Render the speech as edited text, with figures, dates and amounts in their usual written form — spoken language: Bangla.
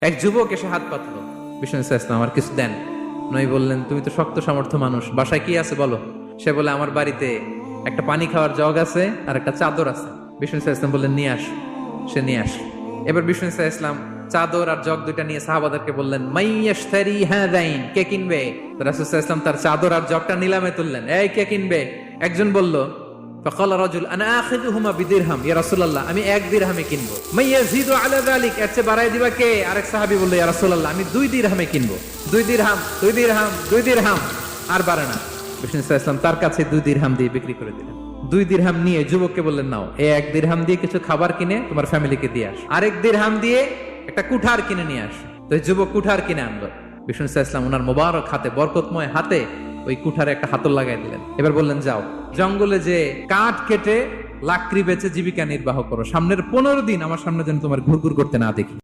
এক যুবক এসে হাত পাতলো, বিষ্ণু ইসলাম আমার কিছু দেন। নবী বললেন, তুমি তো শক্ত সামর্থ্য মানুষ, বাসায় কি আছে বলো। সে বলে, আমার বাড়িতে একটা পানি খাওয়ার জগ আছে আর একটা চাদর আছে। বিষ্ণু ইসলাম বললেন, নিয়ে আস। সে নিয়ে আস। এবার বিষ্ণু ইসলাম চাদর আর জগ দুইটা নিয়ে সাহাবাদেরকে বললেন, মাইয়াশতারি হাযাইন, কে কিনবে। রাসূল সাল্লাল্লাহু আলাইহি ওয়াসাল্লাম তার চাদর আর জগটা নিলামে তুললেন, এই কে কিনবে। একজন বলল, فقال رجل انا اخذهما بدرهم يا رسول الله, আমি 1 দিরহামে কিনবো। মাইয়াজিদু আলা যালিক, এর চেয়ে বাড়ায় দিবা কে। আরেক সাহাবী বলল, ইয়া রাসূলুল্লাহ আমি 2 দিরহামে কিনবো। 2 দিরহাম, 2 দিরহাম, 2 দিরহাম, আর বাড়ে না। বিষ্ণু সাল্লাল্লাহু আলাইহি ওয়াসাল্লাম তার কাছে 2 দিরহাম দিয়ে বিক্রি করে দিলেন। 2 দিরহাম নিয়ে যুবককে বললেন, নাও, এই 1 দিরহাম দিয়ে কিছু খাবার কিনে তোমার ফ্যামিলিকে দিয়ে আস। আরেক দিরহাম দিয়ে একটা কুঠার কিনে নিয়ে আস। তো যুবক কুঠার কিনে আনলো। বিষ্ণু সাল্লাল্লাহু আলাইহি ওয়াসাল্লাম ওনার মোবারক হাতে, বরকতময় হাতে ওই কুঠারে একটা হাতল লাগাই দিলেন। এবার বললেন, যাও জঙ্গলে যে কাঠ কেটে লাকড়ি বেচে জীবিকা নির্বাহ করো, সামনের 15 দিন আমার সামনে যেন তোমার ঘুরঘুর করতে না দেখি।